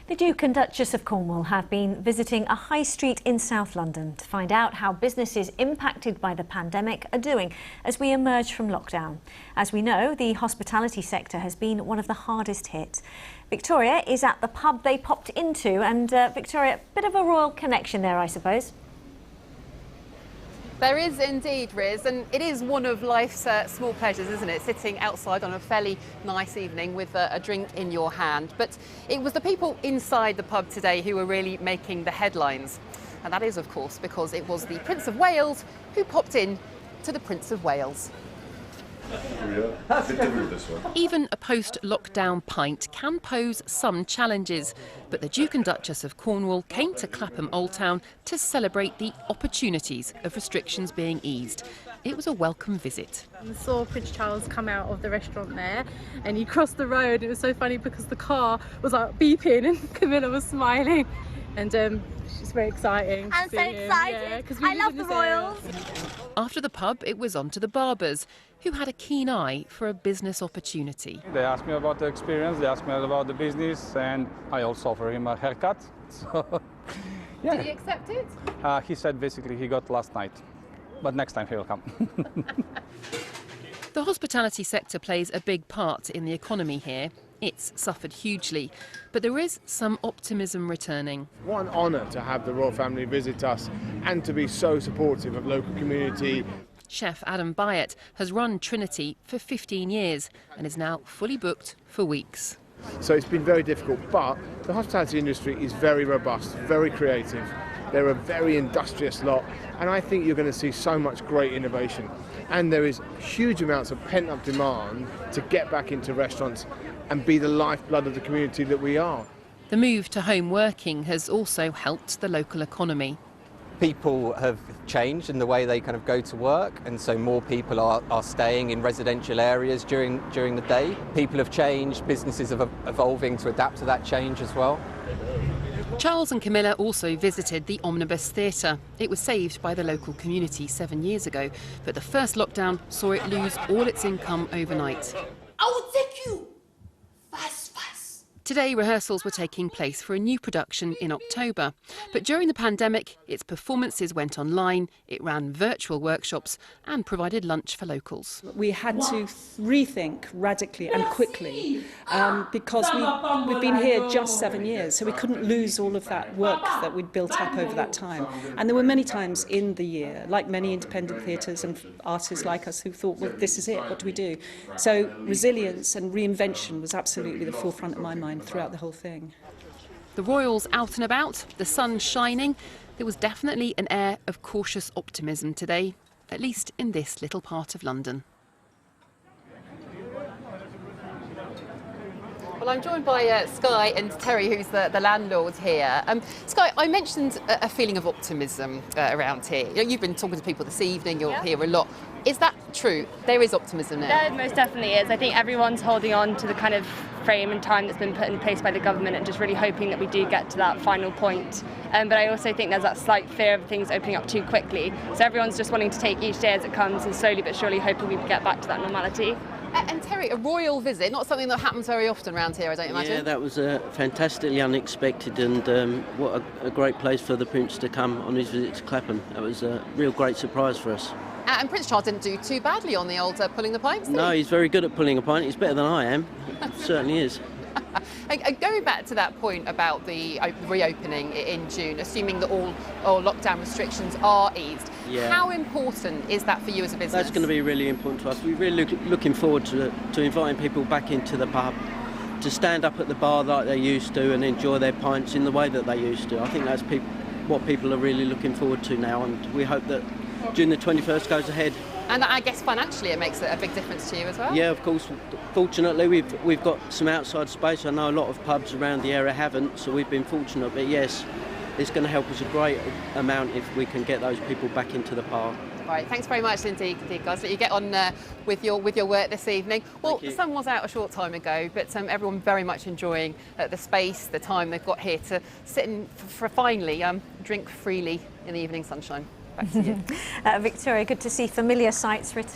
The Duke and Duchess of Cornwall have been visiting a high street in South London to find out how businesses impacted by the pandemic are doing as we emerge from lockdown. As we know, the hospitality sector has been one of the hardest hit. Victoria is at the pub they popped into, and Victoria, a bit of a royal connection there, I suppose. There is indeed, Riz, and it is one of life's small pleasures, isn't it? Sitting outside on a fairly nice evening with a drink in your hand. But it was the people inside the pub today who were really making the headlines. And that is, of course, because it was the Prince of Wales who popped in to the Prince of Wales. Even a post-lockdown pint can pose some challenges, but the Duke and Duchess of Cornwall came to Clapham Old Town to celebrate the opportunities of restrictions being eased. It was a welcome visit. I saw Prince Charles come out of the restaurant there and he crossed the road. It was so funny because the car was like beeping and Camilla was smiling, and it's very exciting. I'm so excited. Yeah, I love the royals. After the pub, it was on to the barbers, who had a keen eye for a business opportunity. They asked me about the experience, they asked me about the business, and I also offered him a haircut. So, yeah. Did he accept it? He said basically he got last night, but next time he will come. The hospitality sector plays a big part in the economy here. It's suffered hugely, but there is some optimism returning. What an honour to have the royal family visit us and to be so supportive of local community. Chef Adam Byatt has run Trinity for 15 years and is now fully booked for weeks. So it's been very difficult, but the hospitality industry is very robust, very creative. They're a very industrious lot, and I think you're going to see so much great innovation. And there is huge amounts of pent-up demand to get back into restaurants and be the lifeblood of the community that we are. The move to home working has also helped the local economy. People have changed in the way they kind of go to work, and so more people are staying in residential areas during the day. People have changed, businesses are evolving to adapt to that change as well. Charles and Camilla also visited the Omnibus Theatre. It was saved by the local community 7 years ago, but the first lockdown saw it lose all its income overnight. I will take you fast. Today, rehearsals were taking place for a new production in October. But during the pandemic, its performances went online, it ran virtual workshops and provided lunch for locals. We had to rethink radically and quickly because we've been here just 7 years, so we couldn't lose all of that work that we'd built up over that time. And there were many times in the year, like many independent theatres and artists like us, who thought, well, this is it, what do we do? So resilience and reinvention was absolutely the forefront of my mind throughout the whole thing. The royals out and about, the sun shining. There was definitely an air of cautious optimism today, at least in this little part of London. Well, I'm joined by Skye and Terry, who's the landlord here. Skye, I mentioned a feeling of optimism around here. You know, you've been talking to people this evening, you're here a lot. Is that true? There is optimism now? There most definitely is. I think everyone's holding on to the kind of frame and time that's been put in place by the government and just really hoping that we do get to that final point. But I also think there's that slight fear of things opening up too quickly. So everyone's just wanting to take each day as it comes and slowly but surely hoping we get back to that normality. And Terry, a royal visit, not something that happens very often around here, I don't imagine? Yeah, that was fantastically unexpected, and what a great place for the Prince to come on his visit to Clapham. That was a real great surprise for us. And Prince Charles didn't do too badly on the old pulling the pints, did he? No, he's very good at pulling a pint. He's better than I am. Certainly is. Going back to that point about the reopening in June, assuming that all lockdown restrictions are eased, how important is that for you as a business? That's going to be really important to us. We're really looking forward to inviting people back into the pub, to stand up at the bar like they used to and enjoy their pints in the way that they used to. I think that's what people are really looking forward to now, and we hope that June the 21st goes ahead. And I guess financially it makes a big difference to you as well? Yeah, of course. Fortunately, we've got some outside space. I know a lot of pubs around the area haven't, so we've been fortunate. But yes, it's going to help us a great amount if we can get those people back into the park. Right, thanks very much indeed, guys. Let you get on with your work this evening. Well, the sun was out a short time ago, but everyone very much enjoying the space, the time they've got here to sit and finally drink freely in the evening sunshine. Back to you. Victoria, good to see familiar sights return.